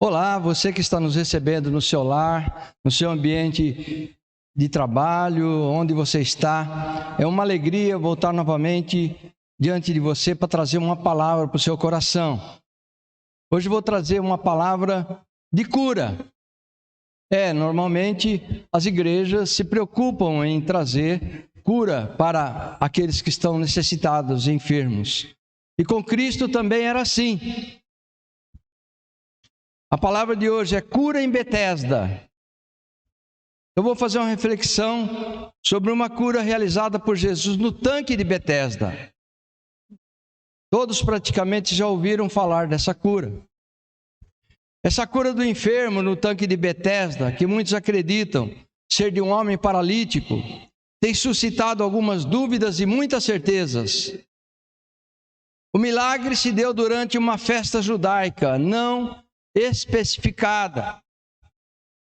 Olá, você que está nos recebendo no seu lar, no seu ambiente de trabalho, onde você está. É uma alegria voltar novamente diante de você para trazer uma palavra para o seu coração. Hoje vou trazer uma palavra de cura. Normalmente as igrejas se preocupam em trazer cura para aqueles que estão necessitados, enfermos. E com Cristo também era assim. A palavra de hoje é cura em Betesda. Eu vou fazer uma reflexão sobre uma cura realizada por Jesus no tanque de Betesda. Todos praticamente já ouviram falar dessa cura. Essa cura do enfermo no tanque de Betesda, que muitos acreditam ser de um homem paralítico, tem suscitado algumas dúvidas e muitas certezas. O milagre se deu durante uma festa judaica, não especificada.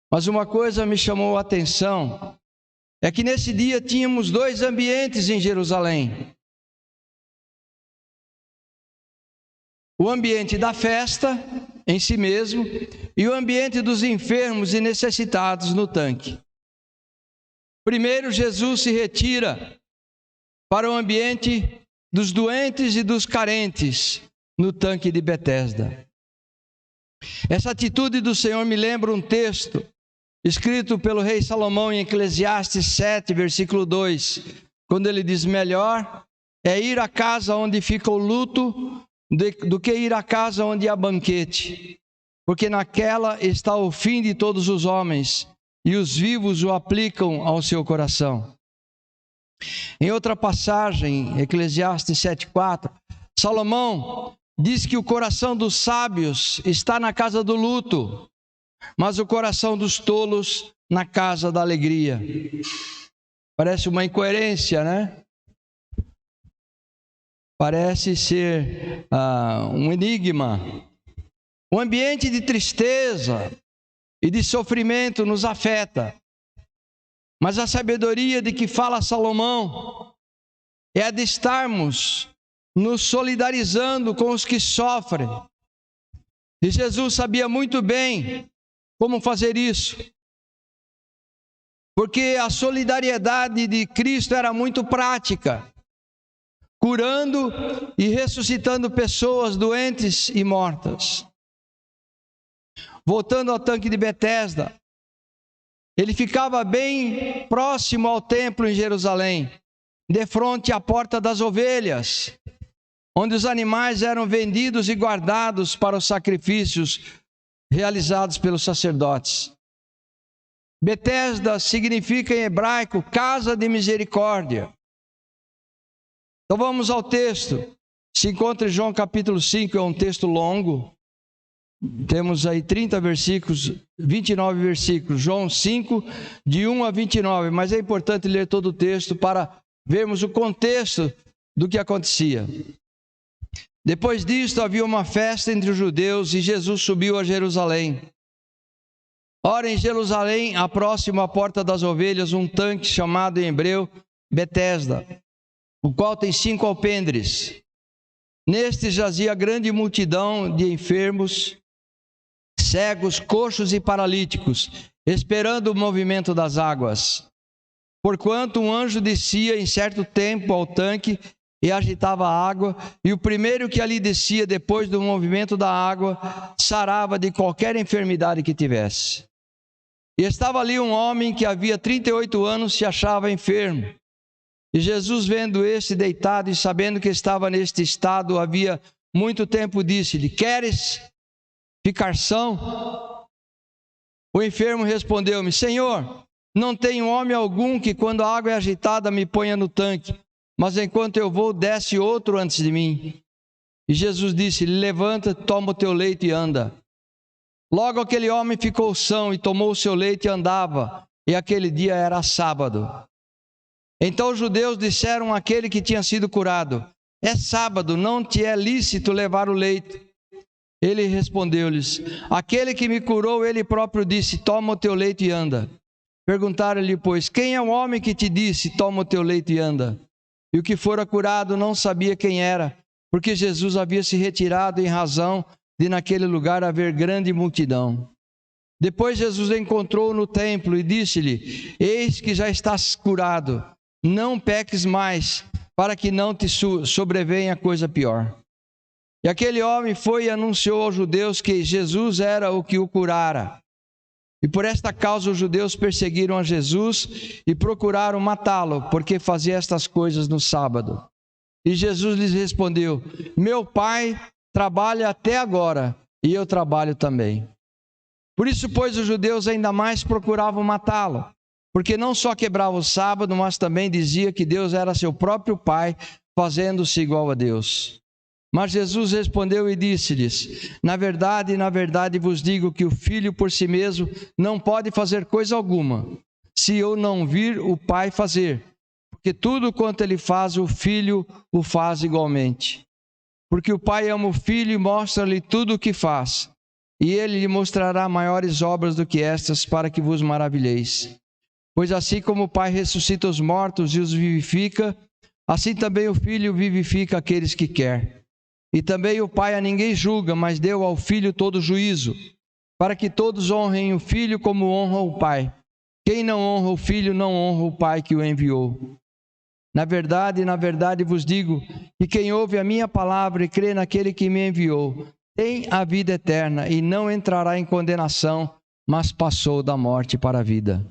Mas uma coisa me chamou a atenção, é que nesse dia tínhamos dois ambientes em Jerusalém. O ambiente da festa em si mesmo e o ambiente dos enfermos e necessitados no tanque. Primeiro, Jesus se retira para o ambiente dos doentes e dos carentes no tanque de Betesda. Essa atitude do Senhor me lembra um texto escrito pelo rei Salomão em Eclesiastes 7, versículo 2, quando ele diz: melhor é ir à casa onde fica o luto do que ir à casa onde há banquete, porque naquela está o fim de todos os homens, e os vivos o aplicam ao seu coração. Em outra passagem, Eclesiastes 7,4, Salomão diz que o coração dos sábios está na casa do luto, mas o coração dos tolos na casa da alegria. Parece uma incoerência, né? Parece ser um enigma. O ambiente de tristeza e de sofrimento nos afeta, mas a sabedoria de que fala Salomão é a de estarmos nos solidarizando com os que sofrem. E Jesus sabia muito bem como fazer isso, porque a solidariedade de Cristo era muito prática, curando e ressuscitando pessoas doentes e mortas. Voltando ao tanque de Betesda, ele ficava bem próximo ao templo em Jerusalém, de frente à porta das ovelhas, onde os animais eram vendidos e guardados para os sacrifícios realizados pelos sacerdotes. Betesda significa em hebraico casa de misericórdia. Então vamos ao texto. Se encontra em João capítulo 5, é um texto longo. Temos aí 30 versículos, 29 versículos. João 5, de 1 a 29. Mas é importante ler todo o texto para vermos o contexto do que acontecia. Depois disto, havia uma festa entre os judeus e Jesus subiu a Jerusalém. Ora, em Jerusalém, próximo à porta das ovelhas, um tanque chamado em hebreu Betesda, o qual tem 5 alpendres. Neste jazia grande multidão de enfermos, cegos, coxos e paralíticos, esperando o movimento das águas. Porquanto um anjo descia em certo tempo ao tanque e agitava a água, e o primeiro que ali descia depois do movimento da água, sarava de qualquer enfermidade que tivesse. E estava ali um homem que havia 38 anos se achava enfermo. E Jesus, vendo este deitado e sabendo que estava neste estado havia muito tempo, disse-lhe: queres ficar são? O enfermo respondeu-me: Senhor, não tenho homem algum que quando a água é agitada me ponha no tanque, mas enquanto eu vou, desce outro antes de mim. E Jesus disse: levanta, toma o teu leito e anda. Logo aquele homem ficou são e tomou o seu leito e andava, e aquele dia era sábado. Então os judeus disseram àquele que tinha sido curado: é sábado, não te é lícito levar o leito. Ele respondeu-lhes: aquele que me curou, ele próprio disse: toma o teu leito e anda. Perguntaram-lhe, pois, quem é o homem que te disse: toma o teu leito e anda? E o que fora curado não sabia quem era, porque Jesus havia se retirado em razão de naquele lugar haver grande multidão. Depois Jesus encontrou no templo e disse-lhe: eis que já estás curado, não peques mais, para que não te sobrevenha coisa pior. E aquele homem foi e anunciou aos judeus que Jesus era o que o curara. E por esta causa os judeus perseguiram a Jesus e procuraram matá-lo, porque fazia estas coisas no sábado. E Jesus lhes respondeu: meu Pai trabalha até agora, e eu trabalho também. Por isso, pois, os judeus ainda mais procuravam matá-lo, porque não só quebrava o sábado, mas também dizia que Deus era seu próprio Pai, fazendo-se igual a Deus. Mas Jesus respondeu e disse-lhes: na verdade vos digo que o Filho por si mesmo não pode fazer coisa alguma, se eu não vir o Pai fazer. Porque tudo quanto ele faz, o Filho o faz igualmente. Porque o Pai ama o Filho e mostra-lhe tudo o que faz. E ele lhe mostrará maiores obras do que estas, para que vos maravilheis. Pois assim como o Pai ressuscita os mortos e os vivifica, assim também o Filho vivifica aqueles que quer. E também o Pai a ninguém julga, mas deu ao Filho todo juízo, para que todos honrem o Filho como honram o Pai. Quem não honra o Filho, não honra o Pai que o enviou. Na verdade vos digo que quem ouve a minha palavra e crê naquele que me enviou, tem a vida eterna e não entrará em condenação, mas passou da morte para a vida.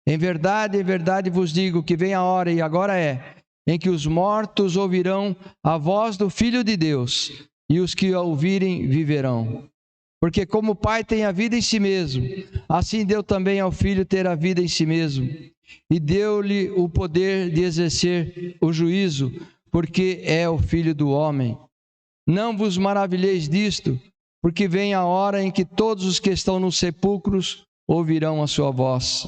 Em verdade vos digo que vem a hora, e agora é, em que os mortos ouvirão a voz do Filho de Deus, e os que a ouvirem viverão. Porque como o Pai tem a vida em si mesmo, assim deu também ao Filho ter a vida em si mesmo, e deu-lhe o poder de exercer o juízo, porque é o Filho do homem. Não vos maravilheis disto, porque vem a hora em que todos os que estão nos sepulcros ouvirão a sua voz.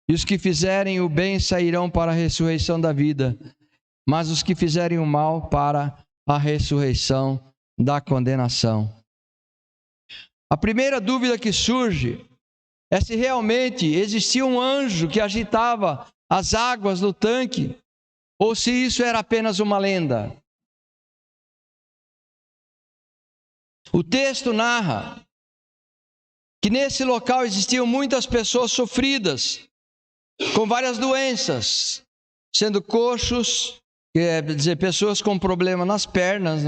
E os que fizerem o bem sairão para a ressurreição da vida, mas os que fizerem o mal para a ressurreição da condenação. A primeira dúvida que surge é se realmente existia um anjo que agitava as águas do tanque, ou se isso era apenas uma lenda. O texto narra que nesse local existiam muitas pessoas sofridas, com várias doenças, sendo coxos, quer dizer, pessoas com problema nas pernas,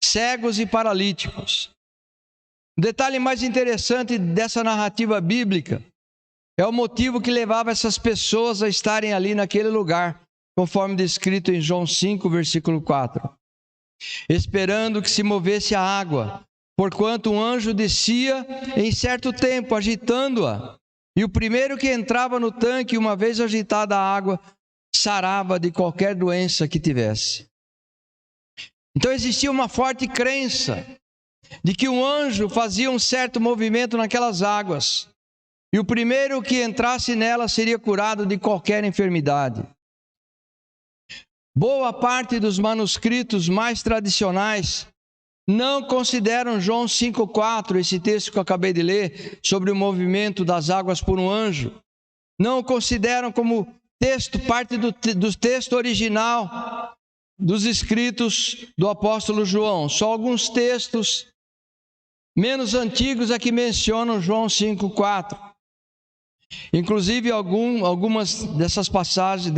cegos e paralíticos. O detalhe mais interessante dessa narrativa bíblica é o motivo que levava essas pessoas a estarem ali naquele lugar, conforme descrito em João 5, versículo 4. Esperando que se movesse a água, porquanto um anjo descia em certo tempo, agitando-a, e o primeiro que entrava no tanque, uma vez agitada a água, sarava de qualquer doença que tivesse. Então existia uma forte crença de que um anjo fazia um certo movimento naquelas águas, e o primeiro que entrasse nelas seria curado de qualquer enfermidade. Boa parte dos manuscritos mais tradicionais não consideram João 5,4, esse texto que eu acabei de ler, sobre o movimento das águas por um anjo. Não o consideram como texto, parte do texto original dos escritos do apóstolo João. Só alguns textos menos antigos é que mencionam João 5,4. Inclusive, algumas dessas passagens,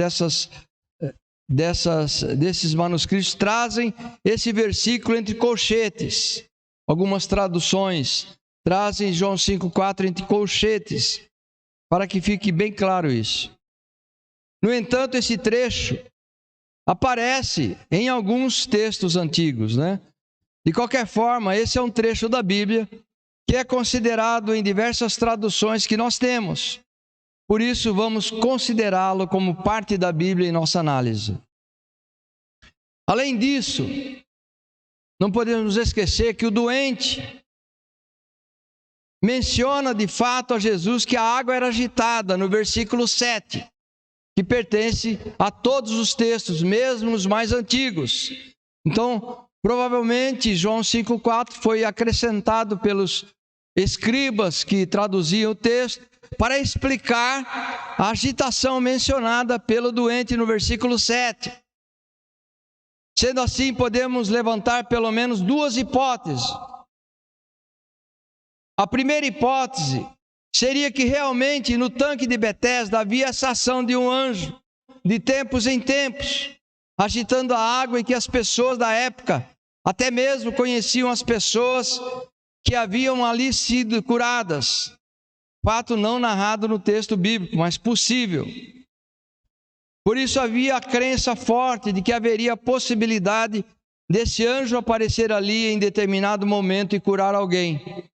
desses manuscritos trazem esse versículo entre colchetes. Algumas traduções trazem João 5,4 entre colchetes, para que fique bem claro isso. No entanto, esse trecho aparece em alguns textos antigos, De qualquer forma, esse é um trecho da Bíblia que é considerado em diversas traduções que nós temos. Por isso, vamos considerá-lo como parte da Bíblia em nossa análise. Além disso, não podemos esquecer que o doente menciona de fato a Jesus que a água era agitada no versículo 7, que pertence a todos os textos, mesmo os mais antigos. Então, provavelmente, João 5,4 foi acrescentado pelos escribas que traduziam o texto para explicar a agitação mencionada pelo doente no versículo 7. Sendo assim, podemos levantar pelo menos duas hipóteses A primeira hipótese seria que realmente no tanque de Betesda havia essa ação de um anjo, de tempos em tempos, agitando a água, e que as pessoas da época até mesmo conheciam as pessoas que haviam ali sido curadas. Fato não narrado no texto bíblico, mas possível. Por isso havia a crença forte de que haveria a possibilidade desse anjo aparecer ali em determinado momento e curar alguém.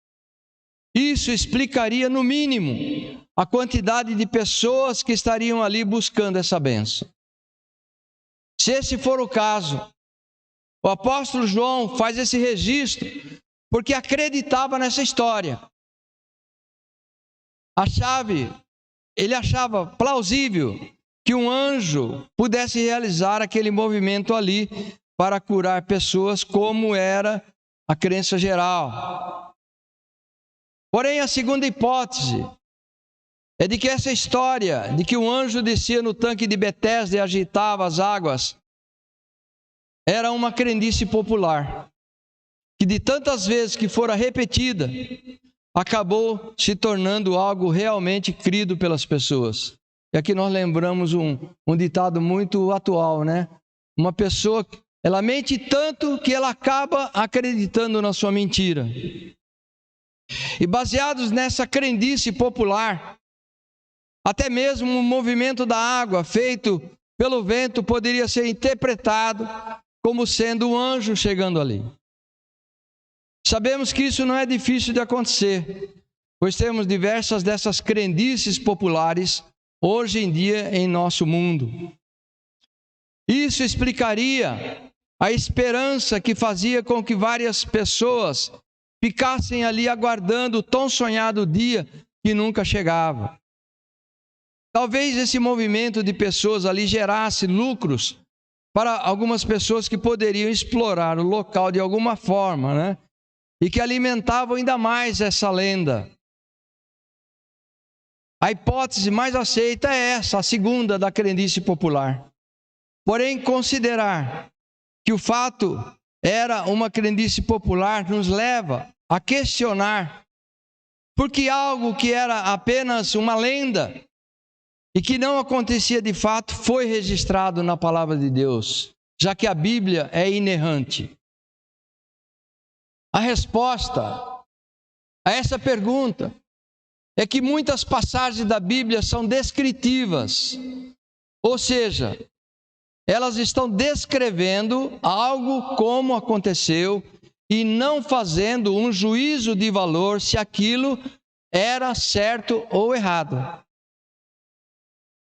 Isso explicaria, no mínimo, a quantidade de pessoas que estariam ali buscando essa bênção. Se esse for o caso, o apóstolo João faz esse registro porque acreditava nessa história. Ele achava plausível que um anjo pudesse realizar aquele movimento ali para curar pessoas, como era a crença geral. Porém, a segunda hipótese é de que essa história de que um anjo descia no tanque de Betesda e agitava as águas era uma crendice popular, que de tantas vezes que fora repetida, acabou se tornando algo realmente crido pelas pessoas. E aqui nós lembramos um ditado muito atual, né? Uma pessoa, ela mente tanto que ela acaba acreditando na sua mentira. E baseados nessa crendice popular, até mesmo o movimento da água feito pelo vento poderia ser interpretado como sendo um anjo chegando ali. Sabemos que isso não é difícil de acontecer, pois temos diversas dessas crendices populares hoje em dia em nosso mundo. Isso explicaria a esperança que fazia com que várias pessoas ficassem ali aguardando o tão sonhado dia que nunca chegava. Talvez esse movimento de pessoas ali gerasse lucros para algumas pessoas que poderiam explorar o local de alguma forma, né? E que alimentavam ainda mais essa lenda. A hipótese mais aceita é essa, a segunda da crendice popular. Porém, considerar que o fato era uma crendice popular nos leva a questionar por que algo que era apenas uma lenda e que não acontecia de fato foi registrado na palavra de Deus, já que a Bíblia é inerrante. A resposta a essa pergunta é que muitas passagens da Bíblia são descritivas, ou seja, elas estão descrevendo algo como aconteceu e não fazendo um juízo de valor se aquilo era certo ou errado.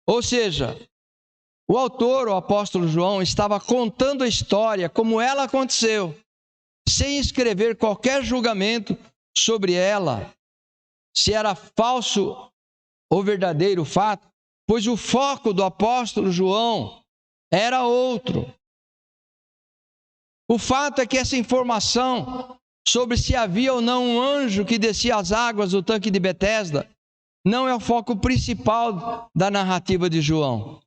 Ou seja, o autor, o apóstolo João, estava contando a história como ela aconteceu, sem escrever qualquer julgamento sobre ela, se era falso ou verdadeiro o fato, pois o foco do apóstolo João era outro. O fato é que essa informação sobre se havia ou não um anjo que descia as águas do tanque de Betesda não é o foco principal da narrativa de João.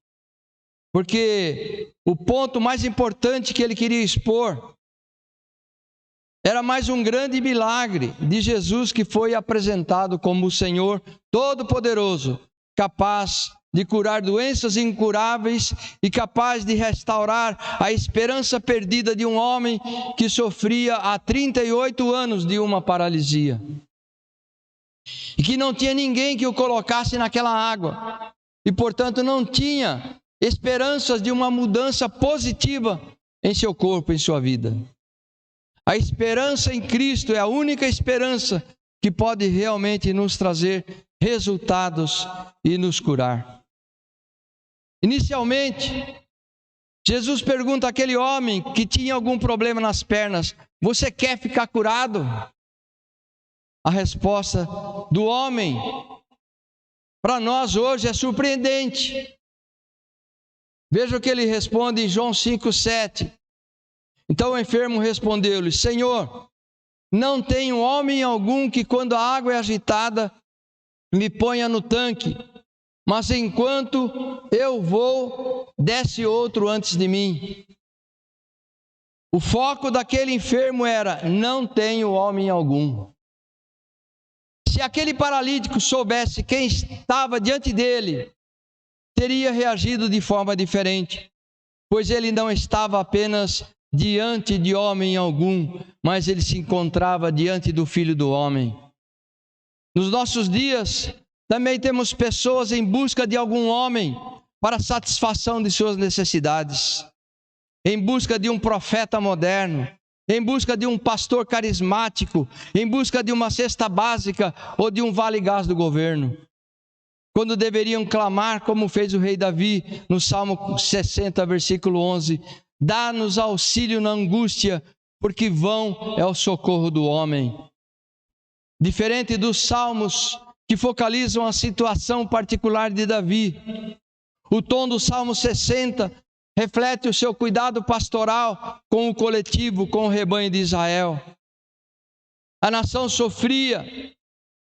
Porque o ponto mais importante que ele queria expor era mais um grande milagre de Jesus, que foi apresentado como o Senhor Todo-Poderoso, capaz de curar doenças incuráveis e capaz de restaurar a esperança perdida de um homem que sofria há 38 anos de uma paralisia. E que não tinha ninguém que o colocasse naquela água. E, portanto, não tinha esperanças de uma mudança positiva em seu corpo, em sua vida. A esperança em Cristo é a única esperança que pode realmente nos trazer resultados e nos curar. Inicialmente, Jesus pergunta àquele homem que tinha algum problema nas pernas: você quer ficar curado? A resposta do homem, para nós hoje, é surpreendente. Veja o que ele responde em João 5,7. Então o enfermo respondeu-lhe: Senhor, não tenho homem algum que, quando a água é agitada, me ponha no tanque, mas enquanto eu vou, desce outro antes de mim. O foco daquele enfermo era: não tenho homem algum. Se aquele paralítico soubesse quem estava diante dele, teria reagido de forma diferente, pois ele não estava apenas diante de homem algum, mas ele se encontrava diante do Filho do Homem. Nos nossos dias, também temos pessoas em busca de algum homem para satisfação de suas necessidades, em busca de um profeta moderno, em busca de um pastor carismático, em busca de uma cesta básica ou de um vale-gás do governo, quando deveriam clamar como fez o rei Davi no Salmo 60, versículo 11: dá-nos auxílio na angústia, porque vão é o socorro do homem. Diferente dos salmos que focalizam a situação particular de Davi, o tom do Salmo 60 reflete o seu cuidado pastoral com o coletivo, com o rebanho de Israel. A nação sofria,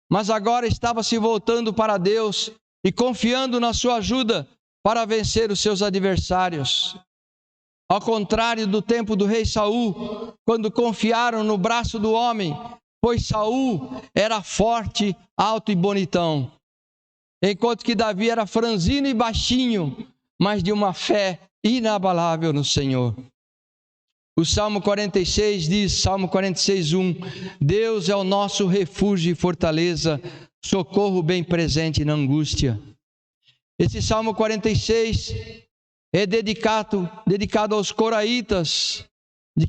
mas agora estava se voltando para Deus e confiando na sua ajuda para vencer os seus adversários. Ao contrário do tempo do rei Saul, quando confiaram no braço do homem, pois Saul era forte, alto e bonitão, enquanto que Davi era franzino e baixinho, mas de uma fé inabalável no Senhor. O Salmo 46 diz, Salmo 46, 1: Deus é o nosso refúgio e fortaleza, socorro bem presente na angústia. Esse Salmo 46 é dedicado aos coraitas, de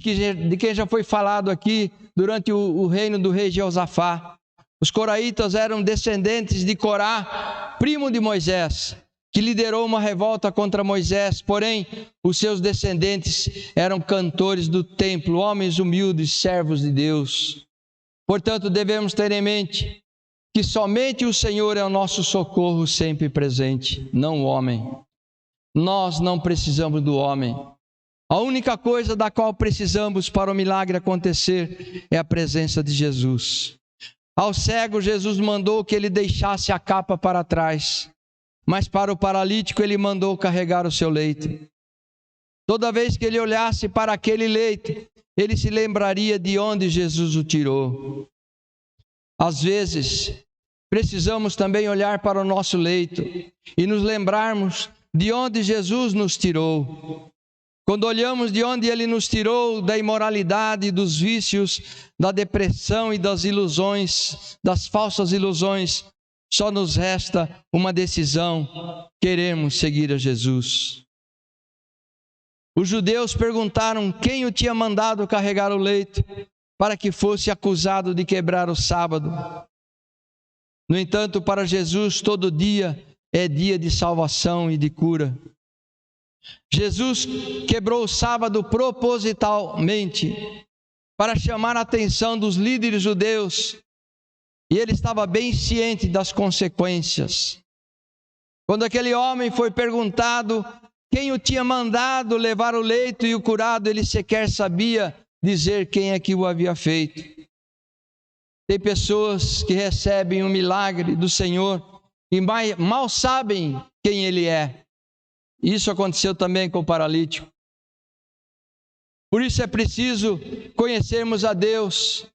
quem já foi falado aqui durante o reino do rei Jeosafá. Os coraitas eram descendentes de Corá, primo de Moisés, que liderou uma revolta contra Moisés, porém os seus descendentes eram cantores do templo, homens humildes, servos de Deus. Portanto, devemos ter em mente que somente o Senhor é o nosso socorro sempre presente, não o homem. Nós não precisamos do homem. A única coisa da qual precisamos para o milagre acontecer é a presença de Jesus. Ao cego, Jesus mandou que ele deixasse a capa para trás, mas para o paralítico ele mandou carregar o seu leito. Toda vez que ele olhasse para aquele leito, ele se lembraria de onde Jesus o tirou. Às vezes, precisamos também olhar para o nosso leito e nos lembrarmos de onde Jesus nos tirou. Quando olhamos de onde Ele nos tirou, da imoralidade, dos vícios, da depressão e das ilusões, das falsas ilusões, só nos resta uma decisão: queremos seguir a Jesus. Os judeus perguntaram quem o tinha mandado carregar o leito para que fosse acusado de quebrar o sábado. No entanto, para Jesus, todo dia é dia de salvação e de cura. Jesus quebrou o sábado propositalmente para chamar a atenção dos líderes judeus, e ele estava bem ciente das consequências. Quando aquele homem foi perguntado quem o tinha mandado levar o leito e o curado, ele sequer sabia dizer quem é que o havia feito. Tem pessoas que recebem um milagre do Senhor e mal sabem quem Ele é. Isso aconteceu também com o paralítico. Por isso é preciso conhecermos a Deus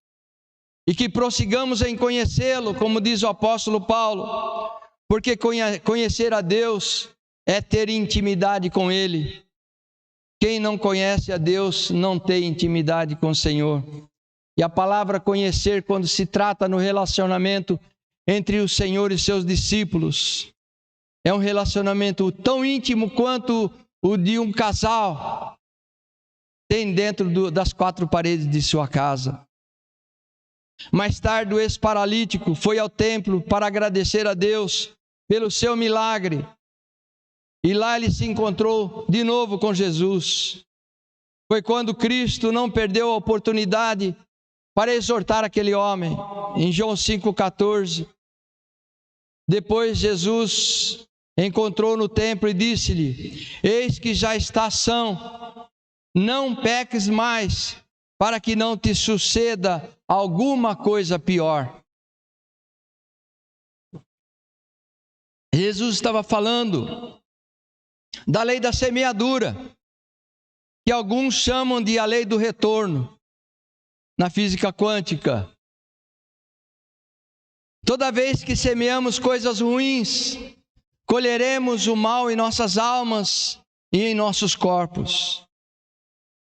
e que prossigamos em conhecê-lo, como diz o apóstolo Paulo, porque conhecer a Deus é ter intimidade com Ele. Quem não conhece a Deus não tem intimidade com o Senhor. E a palavra conhecer, quando se trata no relacionamento entre o Senhor e seus discípulos, é um relacionamento tão íntimo quanto o de um casal tem dentro das quatro paredes de sua casa. Mais tarde, o ex-paralítico foi ao templo para agradecer a Deus pelo seu milagre. E lá ele se encontrou de novo com Jesus. Foi quando Cristo não perdeu a oportunidade para exortar aquele homem. Em João 5,14. Depois Jesus encontrou no templo e disse-lhe: eis que já está são, não peques mais, para que não te suceda alguma coisa pior. Jesus estava falando da lei da semeadura, que alguns chamam de a lei do retorno, na física quântica. Toda vez que semeamos coisas ruins, colheremos o mal em nossas almas e em nossos corpos.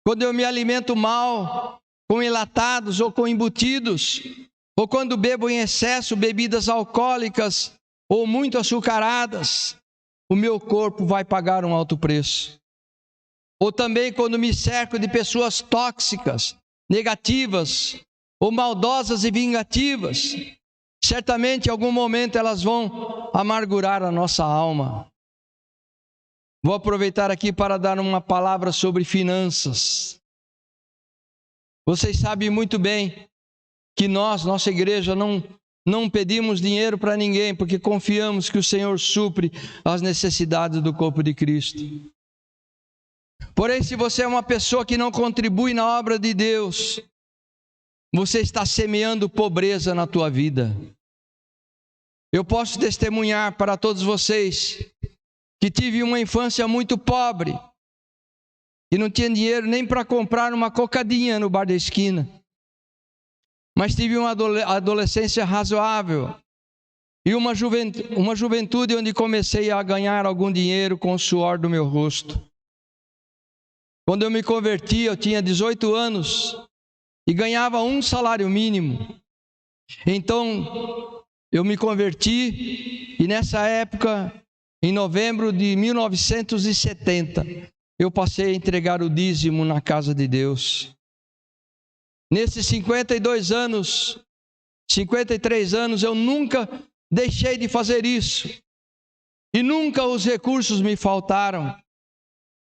Quando eu me alimento mal, com enlatados ou com embutidos, ou quando bebo em excesso bebidas alcoólicas ou muito açucaradas, o meu corpo vai pagar um alto preço. Ou também quando me cerco de pessoas tóxicas, negativas ou maldosas e vingativas, certamente em algum momento elas vão amargurar a nossa alma. Vou aproveitar aqui para dar uma palavra sobre finanças. Vocês sabem muito bem que nós, nossa igreja, não pedimos dinheiro para ninguém, porque confiamos que o Senhor supre as necessidades do corpo de Cristo. Porém, se você é uma pessoa que não contribui na obra de Deus, você está semeando pobreza na tua vida. Eu posso testemunhar para todos vocês que tive uma infância muito pobre, e não tinha dinheiro nem para comprar uma cocadinha no bar da esquina. Mas tive uma adolescência razoável e uma juventude onde comecei a ganhar algum dinheiro com o suor do meu rosto. Quando eu me converti, eu tinha 18 anos e ganhava um salário mínimo. Então, eu me converti e nessa época, em novembro de 1970, eu passei a entregar o dízimo na casa de Deus. Nesses 53 anos, eu nunca deixei de fazer isso. E nunca os recursos me faltaram.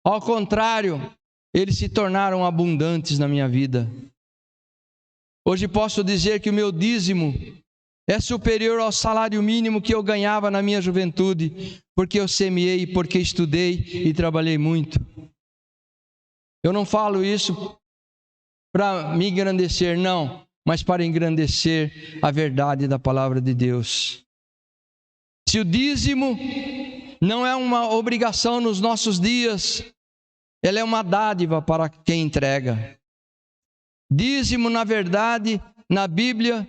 Ao contrário, eles se tornaram abundantes na minha vida. Hoje posso dizer que o meu dízimo é superior ao salário mínimo que eu ganhava na minha juventude, porque eu semeei, porque estudei e trabalhei muito. Eu não falo isso para me engrandecer, não, mas para engrandecer a verdade da palavra de Deus. Se o dízimo não é uma obrigação nos nossos dias, ela é uma dádiva para quem entrega. Dízimo, na verdade, na Bíblia,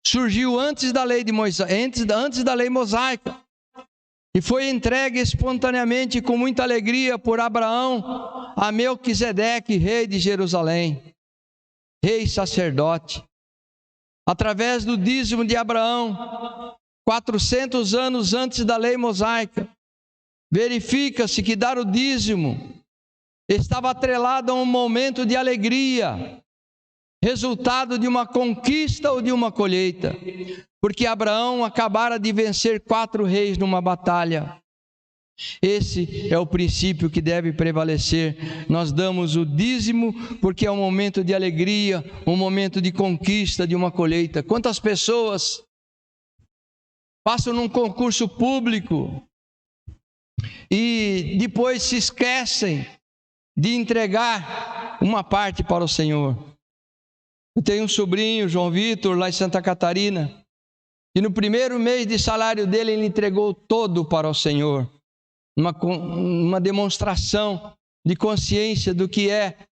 surgiu antes da lei de Moisés, antes da lei mosaica, e foi entregue espontaneamente com muita alegria por Abraão a Melquisedeque, rei de Jerusalém, rei sacerdote. Através do dízimo de Abraão, 400 anos antes da lei mosaica, verifica-se que dar o dízimo estava atrelado a um momento de alegria, resultado de uma conquista ou de uma colheita, porque Abraão acabara de vencer 4 reis numa batalha. Esse é o princípio que deve prevalecer. Nós damos o dízimo porque é um momento de alegria, um momento de conquista, de uma colheita. Quantas pessoas passam num concurso público e depois se esquecem de entregar uma parte para o Senhor? Eu tenho um sobrinho, João Vitor, lá em Santa Catarina, e no primeiro mês de salário dele, ele entregou todo para o Senhor. Uma demonstração de consciência do que é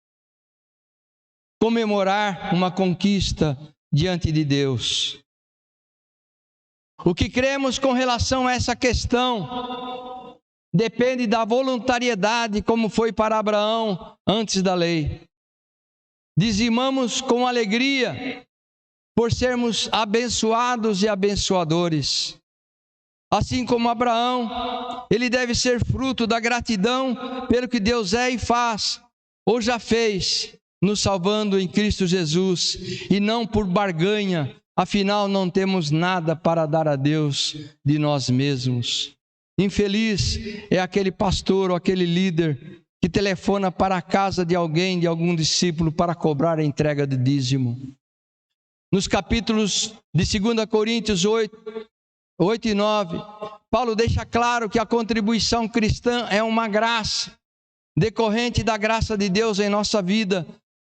comemorar uma conquista diante de Deus. O que cremos com relação a essa questão depende da voluntariedade, como foi para Abraão antes da lei. Dizimamos com alegria por sermos abençoados e abençoadores. Assim como Abraão, ele deve ser fruto da gratidão pelo que Deus é e faz, ou já fez, nos salvando em Cristo Jesus, e não por barganha, afinal não temos nada para dar a Deus de nós mesmos. Infeliz é aquele pastor ou aquele líder que telefona para a casa de alguém, de algum discípulo, para cobrar a entrega de dízimo. Nos capítulos de 2 Coríntios 8 e 9, Paulo deixa claro que a contribuição cristã é uma graça, decorrente da graça de Deus em nossa vida,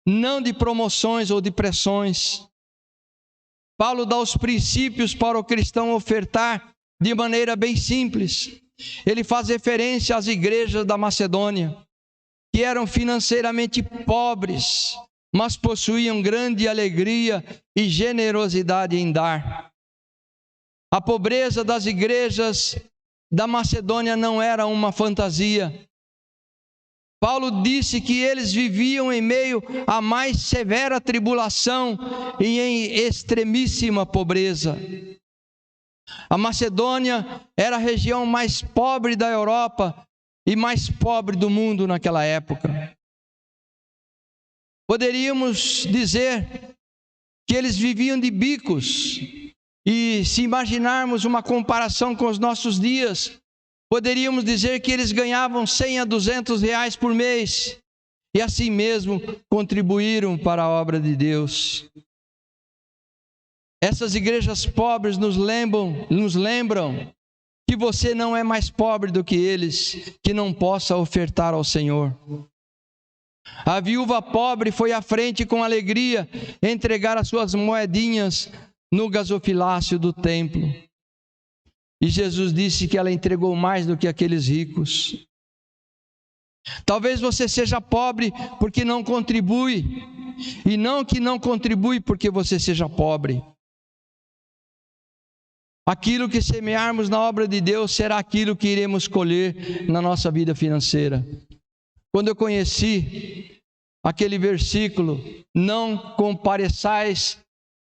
não de promoções ou de pressões. Paulo dá os princípios para o cristão ofertar de maneira bem simples. Ele faz referência às igrejas da Macedônia, que eram financeiramente pobres, mas possuíam grande alegria e generosidade em dar. A pobreza das igrejas da Macedônia não era uma fantasia. Paulo disse que eles viviam em meio à mais severa tribulação e em extremíssima pobreza. A Macedônia era a região mais pobre da Europa e mais pobre do mundo naquela época. Poderíamos dizer que eles viviam de bicos, e se imaginarmos uma comparação com os nossos dias, poderíamos dizer que eles ganhavam 100 a 200 reais por mês, e assim mesmo contribuíram para a obra de Deus. Essas igrejas pobres nos lembram que você não é mais pobre do que eles, que não possa ofertar ao Senhor. A viúva pobre foi à frente com alegria entregar as suas moedinhas no gasofilácio do templo. E Jesus disse que ela entregou mais do que aqueles ricos. Talvez você seja pobre porque não contribui, e não que não contribui porque você seja pobre. Aquilo que semearmos na obra de Deus será aquilo que iremos colher na nossa vida financeira. Quando eu conheci aquele versículo, não compareçais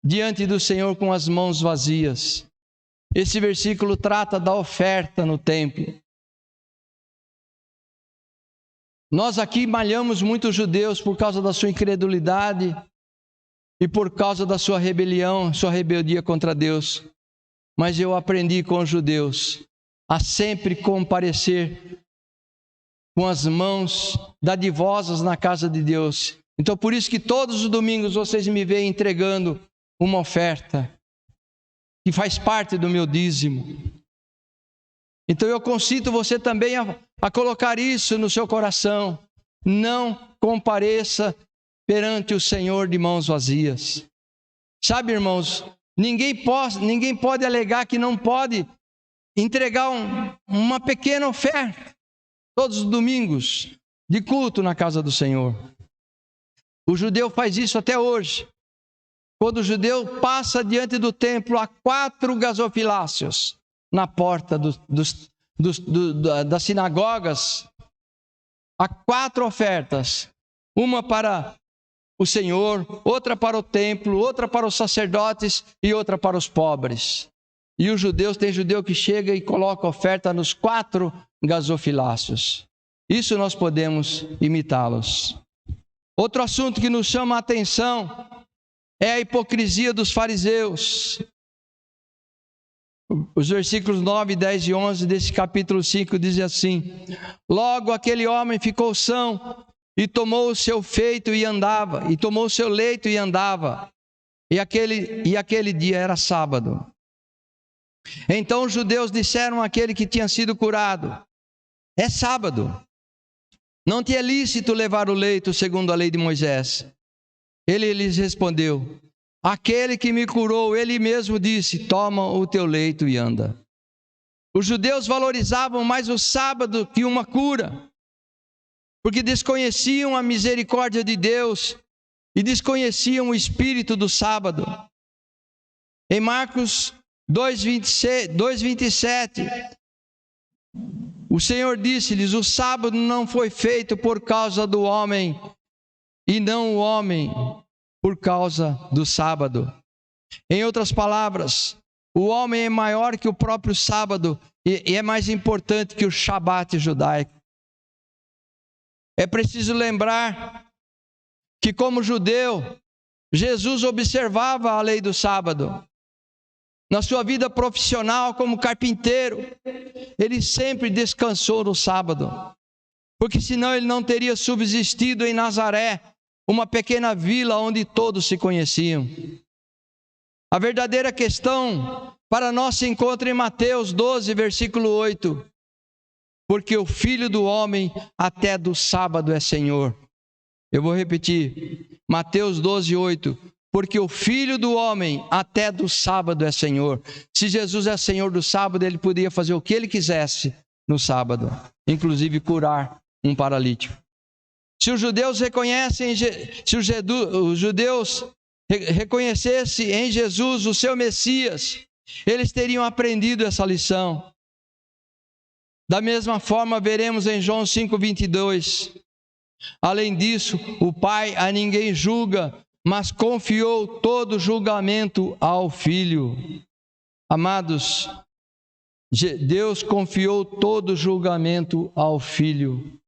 diante do Senhor com as mãos vazias. Esse versículo trata da oferta no templo. Nós aqui malhamos muitos judeus por causa da sua incredulidade e por causa da sua rebelião, sua rebeldia contra Deus. Mas eu aprendi com os judeus a sempre comparecer com as mãos dadivosas na casa de Deus. Então por isso que todos os domingos vocês me veem entregando uma oferta que faz parte do meu dízimo. Então eu concito você também a colocar isso no seu coração. Não compareça perante o Senhor de mãos vazias. Sabe, irmãos, ninguém pode alegar que não pode entregar uma pequena oferta todos os domingos de culto na casa do Senhor. O judeu faz isso até hoje. Quando o judeu passa diante do templo, há 4 gasofilácios na porta das sinagogas. Há 4 ofertas. Uma para o Senhor, outra para o templo, outra para os sacerdotes e outra para os pobres. E os judeus, tem judeu que chega e coloca oferta nos 4 gasofilácios. Isso nós podemos imitá-los. Outro assunto que nos chama a atenção é a hipocrisia dos fariseus. Os versículos 9, 10 e 11 desse capítulo 5 dizem assim: logo aquele homem ficou são e tomou o seu leito e andava. E aquele dia era sábado. Então os judeus disseram àquele que tinha sido curado: é sábado, não te é lícito levar o leito segundo a lei de Moisés. Ele lhes respondeu: aquele que me curou, ele mesmo disse: toma o teu leito e anda. Os judeus valorizavam mais o sábado que uma cura, porque desconheciam a misericórdia de Deus e desconheciam o espírito do sábado. Em Marcos 2:27, o Senhor disse-lhes: o sábado não foi feito por causa do homem, e não o homem por causa do sábado. Em outras palavras, o homem é maior que o próprio sábado e é mais importante que o Shabat judaico. É preciso lembrar que, como judeu, Jesus observava a lei do sábado. Na sua vida profissional como carpinteiro, ele sempre descansou no sábado, porque senão ele não teria subsistido em Nazaré, uma pequena vila onde todos se conheciam. A verdadeira questão para nós se encontra em Mateus 12, versículo 8. Porque o Filho do Homem até do sábado é Senhor. Eu vou repetir, Mateus 12, 8. Porque o Filho do Homem até do sábado é Senhor. Se Jesus é Senhor do sábado, ele podia fazer o que ele quisesse no sábado, inclusive curar um paralítico. Se os judeus reconhecessem em Jesus o seu Messias, eles teriam aprendido essa lição. Da mesma forma, veremos em João 5:22. Além disso, o Pai a ninguém julga, mas confiou todo o julgamento ao Filho. Amados, Deus confiou todo o julgamento ao Filho,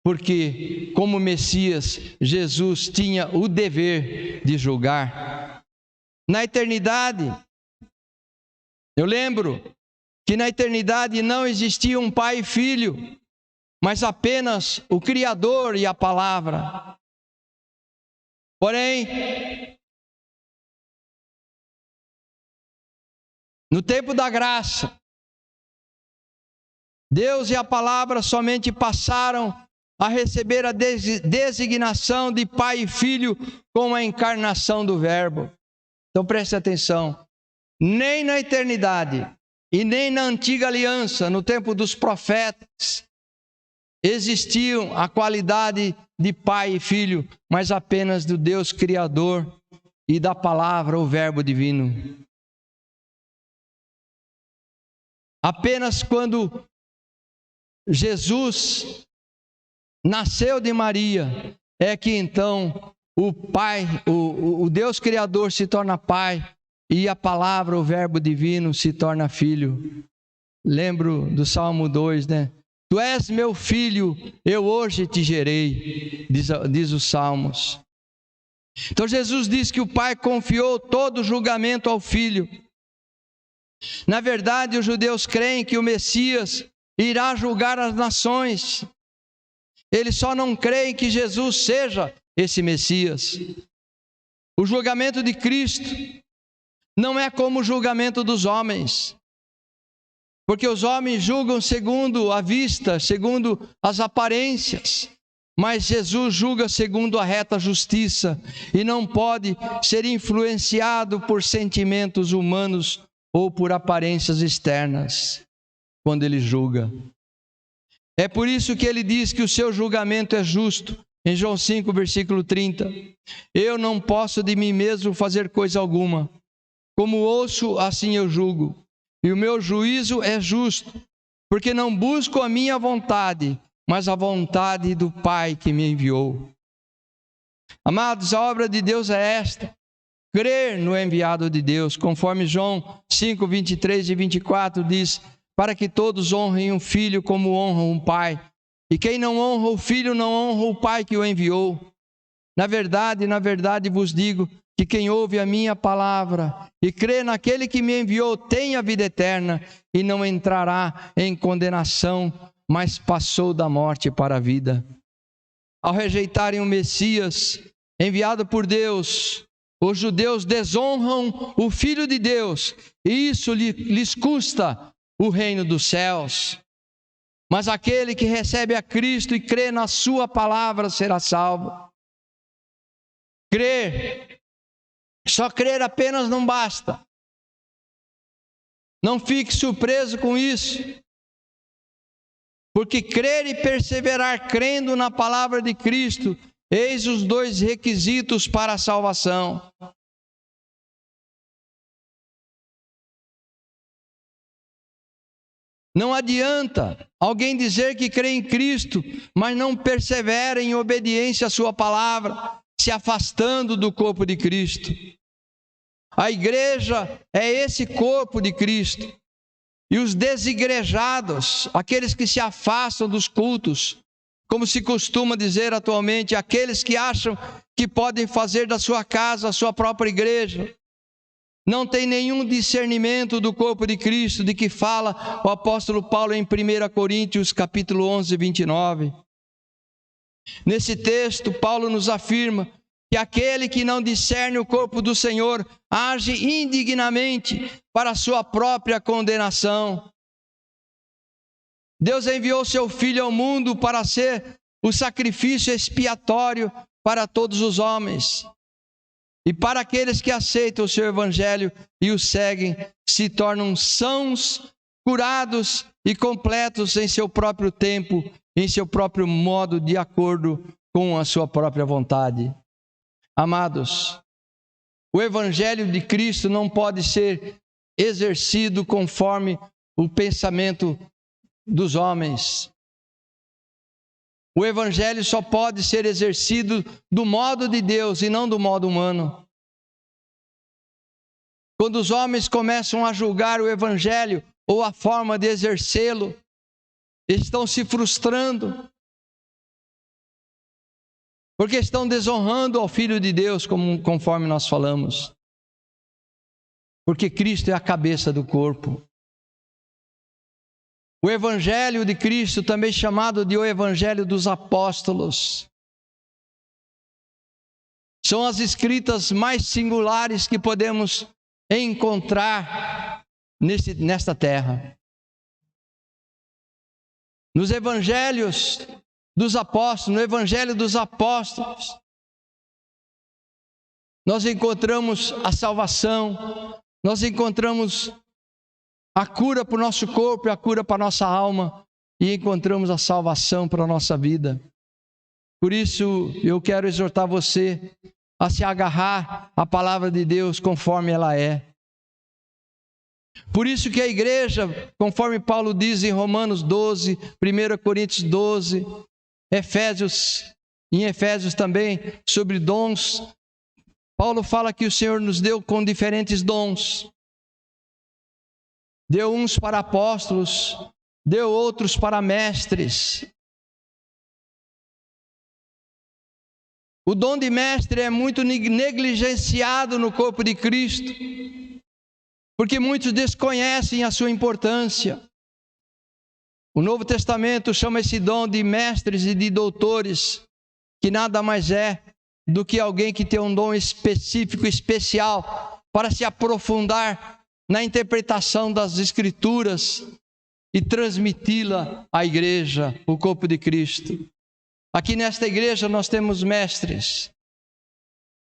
porque, como Messias, Jesus tinha o dever de julgar. Na eternidade, eu lembro que na eternidade não existia um pai e filho, mas apenas o Criador e a Palavra. Porém, no tempo da graça, Deus e a Palavra somente passaram a receber a designação de pai e filho com a encarnação do Verbo. Então preste atenção, nem na eternidade e nem na antiga aliança, no tempo dos profetas, existiam a qualidade de pai e filho, mas apenas do Deus Criador e da Palavra, o Verbo divino. Apenas quando Jesus nasceu de Maria, é que então o Pai, o Deus Criador se torna Pai e a Palavra, o Verbo divino, se torna Filho. Lembro do Salmo 2, né? Tu és meu filho, eu hoje te gerei, diz os Salmos. Então Jesus diz que o Pai confiou todo o julgamento ao Filho. Na verdade, os judeus creem que o Messias irá julgar as nações. Eles só não creem que Jesus seja esse Messias. O julgamento de Cristo não é como o julgamento dos homens, porque os homens julgam segundo a vista, segundo as aparências, mas Jesus julga segundo a reta justiça e não pode ser influenciado por sentimentos humanos ou por aparências externas quando ele julga. É por isso que ele diz que o seu julgamento é justo. Em João 5, versículo 30. Eu não posso de mim mesmo fazer coisa alguma. Como ouço, assim eu julgo. E o meu juízo é justo, porque não busco a minha vontade, mas a vontade do Pai que me enviou. Amados, a obra de Deus é esta: crer no enviado de Deus, conforme João 5, 23 e 24 diz: para que todos honrem o Filho como honram o Pai. E quem não honra o Filho, não honra o Pai que o enviou. Na verdade vos digo que quem ouve a minha palavra e crê naquele que me enviou tem a vida eterna e não entrará em condenação, mas passou da morte para a vida. Ao rejeitarem o Messias enviado por Deus, os judeus desonram o Filho de Deus e isso lhes custa o reino dos céus. Mas aquele que recebe a Cristo e crê na sua palavra será salvo. Crer, só crer apenas não basta. Não fique surpreso com isso, porque crer e perseverar crendo na palavra de Cristo, eis os dois requisitos para a salvação. Não adianta alguém dizer que crê em Cristo, mas não persevera em obediência à sua palavra, se afastando do corpo de Cristo. A igreja é esse corpo de Cristo. E os desigrejados, aqueles que se afastam dos cultos, como se costuma dizer atualmente, aqueles que acham que podem fazer da sua casa a sua própria igreja, não tem nenhum discernimento do corpo de Cristo, de que fala o apóstolo Paulo em 1 Coríntios capítulo 11, 29. Nesse texto, Paulo nos afirma que aquele que não discerne o corpo do Senhor age indignamente para a sua própria condenação. Deus enviou seu Filho ao mundo para ser o sacrifício expiatório para todos os homens. E para aqueles que aceitam o seu evangelho e o seguem, se tornam sãos, curados e completos em seu próprio tempo, em seu próprio modo, de acordo com a sua própria vontade. Amados, o evangelho de Cristo não pode ser exercido conforme o pensamento dos homens. O evangelho só pode ser exercido do modo de Deus e não do modo humano. Quando os homens começam a julgar o evangelho ou a forma de exercê-lo, estão se frustrando, porque estão desonrando ao Filho de Deus, conforme nós falamos. Porque Cristo é a cabeça do corpo. O Evangelho de Cristo, também chamado de o Evangelho dos Apóstolos, são as escritas mais singulares que podemos encontrar nesta terra. Nos Evangelhos dos Apóstolos, no Evangelho dos Apóstolos, nós encontramos a salvação, nós encontramos a cura para o nosso corpo e a cura para a nossa alma, e encontramos a salvação para a nossa vida. Por isso, eu quero exortar você a se agarrar à palavra de Deus conforme ela é. Por isso que a igreja, conforme Paulo diz em Romanos 12, 1 Coríntios 12, em Efésios também, sobre dons, Paulo fala que o Senhor nos deu com diferentes dons. Deu uns para apóstolos, deu outros para mestres. O dom de mestre é muito negligenciado no corpo de Cristo, porque muitos desconhecem a sua importância. O Novo Testamento chama esse dom de mestres e de doutores, que nada mais é do que alguém que tem um dom específico, especial, para se aprofundar na interpretação das Escrituras e transmiti-la à igreja, o corpo de Cristo. Aqui nesta igreja nós temos mestres,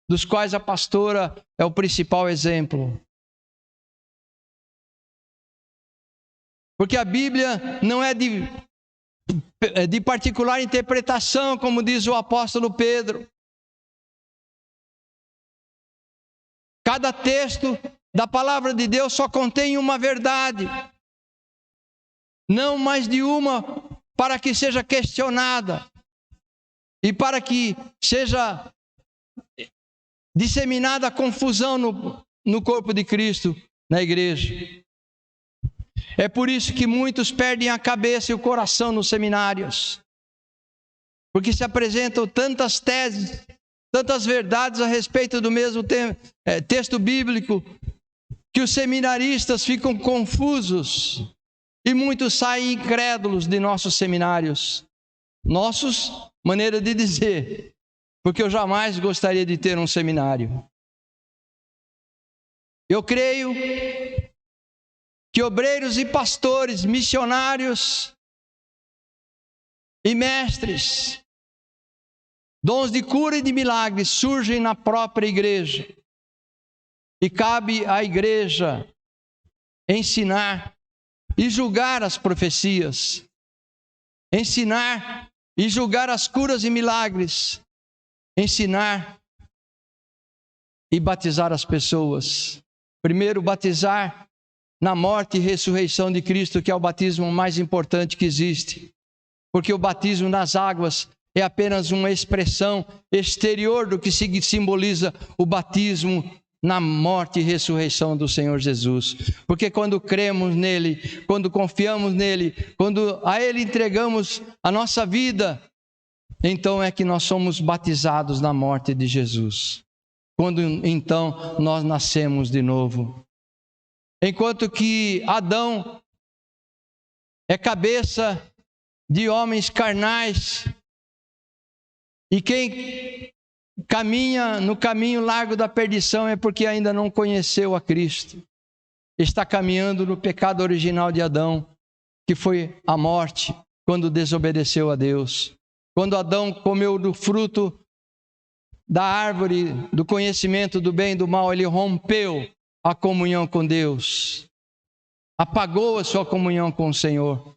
dos quais a pastora é o principal exemplo. Porque a Bíblia não é de particular interpretação, como diz o apóstolo Pedro. Cada texto da palavra de Deus só contém uma verdade, não mais de uma, para que seja questionada e para que seja disseminada a confusão no corpo de Cristo, na igreja. É por isso que muitos perdem a cabeça e o coração nos seminários, porque se apresentam tantas teses, tantas verdades a respeito do mesmo texto bíblico, que os seminaristas ficam confusos e muitos saem incrédulos de nossos seminários. Nossos, maneira de dizer, porque eu jamais gostaria de ter um seminário. Eu creio que obreiros e pastores, missionários e mestres, dons de cura e de milagres surgem na própria igreja. E cabe à igreja ensinar e julgar as profecias, ensinar e julgar as curas e milagres, ensinar e batizar as pessoas. Primeiro, batizar na morte e ressurreição de Cristo, que é o batismo mais importante que existe, porque o batismo nas águas é apenas uma expressão exterior do que simboliza o batismo na morte e ressurreição do Senhor Jesus. Porque quando cremos nele, quando confiamos nele, quando a ele entregamos a nossa vida, então é que nós somos batizados na morte de Jesus. Quando então nós nascemos de novo. Enquanto que Adão é cabeça de homens carnais, e quem caminha no caminho largo da perdição é porque ainda não conheceu a Cristo. Está caminhando no pecado original de Adão, que foi a morte, quando desobedeceu a Deus. Quando Adão comeu do fruto da árvore do conhecimento do bem e do mal, ele rompeu a comunhão com Deus, apagou a sua comunhão com o Senhor.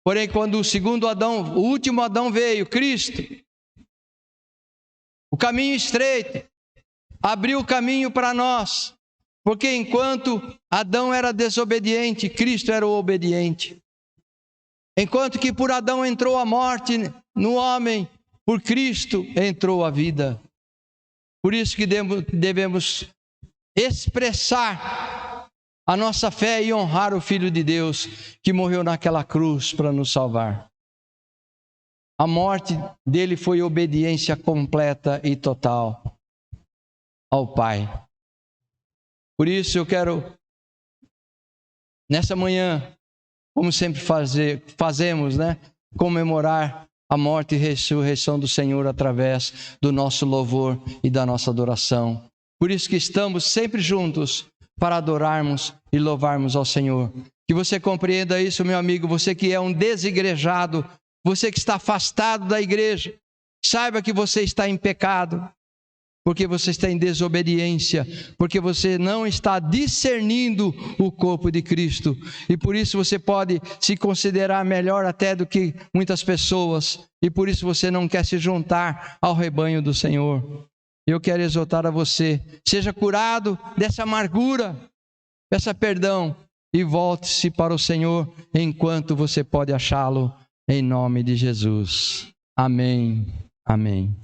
Porém, quando o segundo Adão, o último Adão veio, Cristo, o caminho estreito, abriu o caminho para nós, Porque enquanto Adão era desobediente, Cristo era o obediente. Enquanto que por Adão entrou a morte no homem, por Cristo entrou a vida. Por isso que devemos expressar a nossa fé e honrar o Filho de Deus que morreu naquela cruz para nos salvar. A morte dele foi obediência completa e total ao Pai. Por isso eu quero, nessa manhã, como sempre fazemos, comemorar a morte e ressurreição do Senhor através do nosso louvor e da nossa adoração. Por isso que estamos sempre juntos para adorarmos e louvarmos ao Senhor. Que você compreenda isso, meu amigo, você que é um desigrejado, você que está afastado da igreja, saiba que você está em pecado, porque você está em desobediência, porque você não está discernindo o corpo de Cristo, e por isso você pode se considerar melhor até do que muitas pessoas, e por isso você não quer se juntar ao rebanho do Senhor. Eu quero exortar a você, seja curado dessa amargura, peça perdão e volte-se para o Senhor enquanto você pode achá-lo, em nome de Jesus. Amém. Amém.